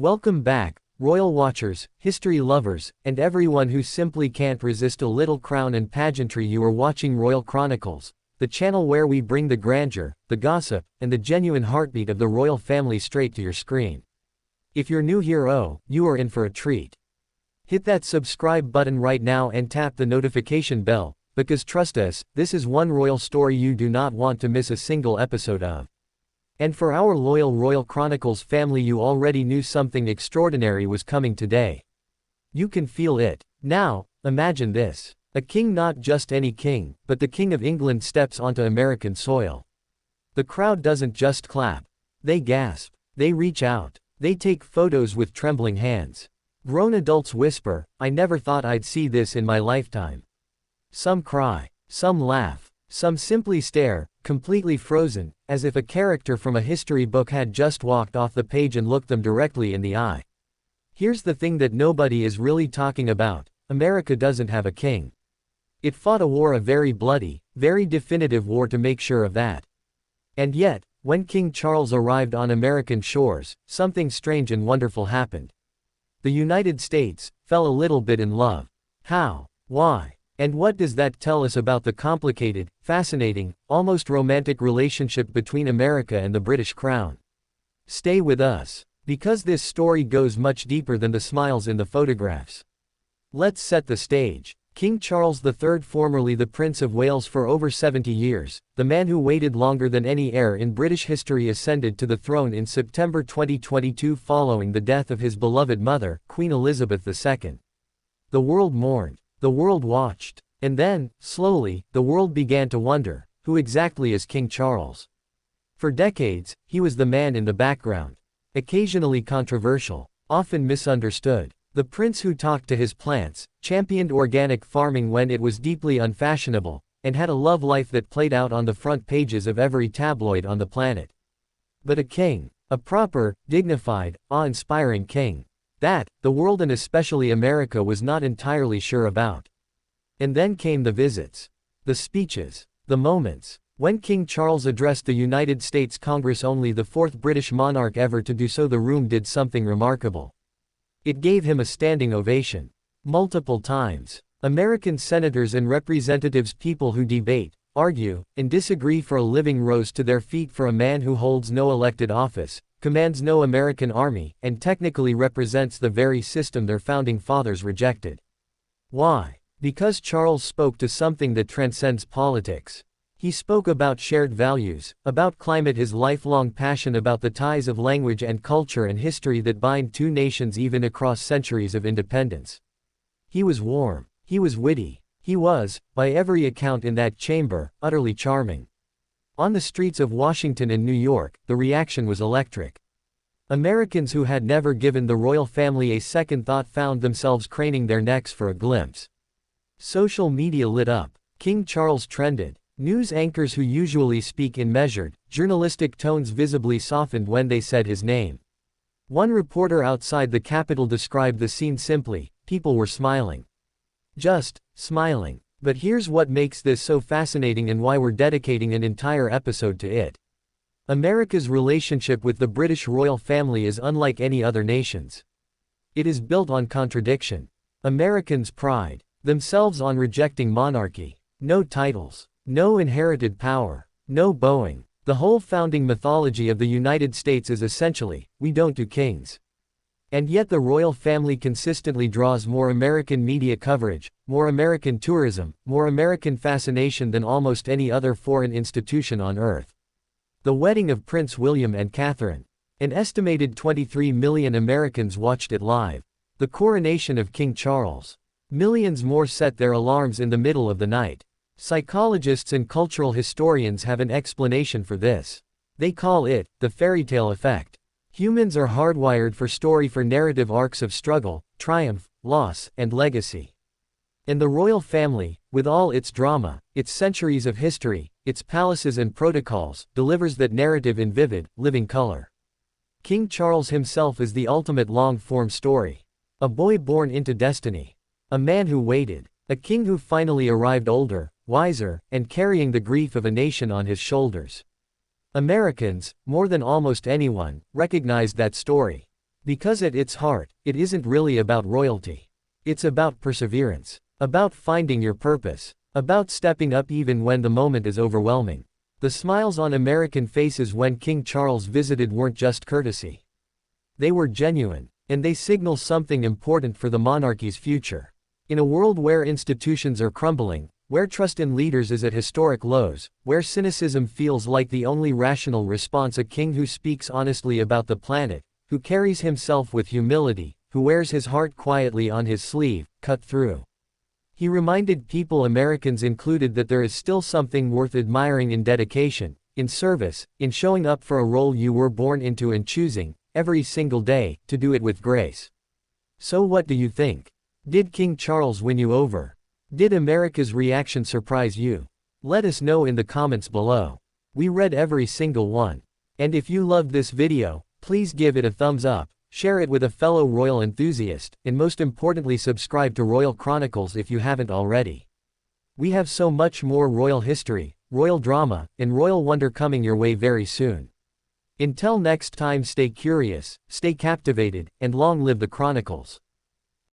Welcome back, royal watchers, history lovers, and everyone who simply can't resist a little crown and pageantry. You are watching Royal Chronicles, the channel where we bring the grandeur, the gossip, and the genuine heartbeat of the royal family straight to your screen. If you're new here, you are in for a treat. Hit that subscribe button right now and tap the notification bell, because trust us, this is one royal story you do not want to miss a single episode of. And for our loyal Royal Chronicles family, you already knew something extraordinary was coming today. You can feel it. Now, imagine this. A king, not just any king, but the King of England steps onto American soil. The crowd doesn't just clap. They gasp. They reach out. They take photos with trembling hands. Grown adults whisper, "I never thought I'd see this in my lifetime." Some cry. Some laugh. Some simply stare, completely frozen, as if a character from a history book had just walked off the page and looked them directly in the eye. Here's the thing that nobody is really talking about. America doesn't have a king. It fought a war, a very bloody, very definitive war, to make sure of that. And yet, when King Charles arrived on American shores, something strange and wonderful happened. The United States fell a little bit in love. How? Why? And what does that tell us about the complicated, fascinating, almost romantic relationship between America and the British Crown? Stay with us, because this story goes much deeper than the smiles in the photographs. Let's set the stage. King Charles III, formerly the Prince of Wales for over 70 years, the man who waited longer than any heir in British history, ascended to the throne in September 2022 following the death of his beloved mother, Queen Elizabeth II. The world mourned. The world watched. And then, slowly, the world began to wonder, who exactly is King Charles? For decades, he was the man in the background. Occasionally controversial, often misunderstood. The prince who talked to his plants, championed organic farming when it was deeply unfashionable, and had a love life that played out on the front pages of every tabloid on the planet. But a king. A proper, dignified, awe-inspiring king. That, the world and especially America was not entirely sure about. And then came the visits. The speeches. The moments. When King Charles addressed the United States Congress, only the fourth British monarch ever to do so, the room did something remarkable. It gave him a standing ovation. Multiple times. American senators and representatives, people who debate, argue, and disagree for a living, rose to their feet for a man who holds no elected office, commands no American army, and technically represents the very system their founding fathers rejected. Why? Because Charles spoke to something that transcends politics. He spoke about shared values, about climate, his lifelong passion about the ties of language and culture and history that bind two nations even across centuries of independence. He was warm. He was witty. He was, by every account in that chamber, utterly charming. On the streets of Washington and New York, the reaction was electric. Americans who had never given the royal family a second thought found themselves craning their necks for a glimpse. Social media lit up. King Charles trended. News anchors who usually speak in measured, journalistic tones visibly softened when they said his name. One reporter outside the Capitol described the scene simply: people were smiling. Just smiling. But here's what makes this so fascinating and why we're dedicating an entire episode to it. America's relationship with the British royal family is unlike any other nation's. It is built on contradiction. Americans pride themselves on rejecting monarchy. No titles. No inherited power. No bowing. The whole founding mythology of the United States is essentially, we don't do kings. And yet the royal family consistently draws more American media coverage, more American tourism, more American fascination than almost any other foreign institution on earth. The wedding of Prince William and Catherine. An estimated 23 million Americans watched it live. The coronation of King Charles. Millions more set their alarms in the middle of the night. Psychologists and cultural historians have an explanation for this. They call it the fairy tale effect. Humans are hardwired for narrative arcs of struggle, triumph, loss, and legacy. And the royal family, with all its drama, its centuries of history, its palaces and protocols, delivers that narrative in vivid, living color. King Charles himself is the ultimate long-form story. A boy born into destiny. A man who waited. A king who finally arrived, older, wiser, and carrying the grief of a nation on his shoulders. Americans, more than almost anyone, recognized that story. Because at its heart, it isn't really about royalty. It's about perseverance. About finding your purpose. About stepping up even when the moment is overwhelming. The smiles on American faces when King Charles visited weren't just courtesy. They were genuine, and they signal something important for the monarchy's future. In a world where institutions are crumbling, where trust in leaders is at historic lows, where cynicism feels like the only rational response, a king who speaks honestly about the planet, who carries himself with humility, who wears his heart quietly on his sleeve, cut through. He reminded people, Americans included, that there is still something worth admiring in dedication, in service, in showing up for a role you were born into and choosing, every single day, to do it with grace. So what do you think? Did King Charles win you over? Did America's reaction surprise you? Let us know in the comments below. We read every single one. And if you loved this video, please give it a thumbs up, share it with a fellow royal enthusiast, and most importantly, subscribe to Royal Chronicles if you haven't already. We have so much more royal history, royal drama, and royal wonder coming your way very soon. Until next time, stay curious, stay captivated, and long live the Chronicles.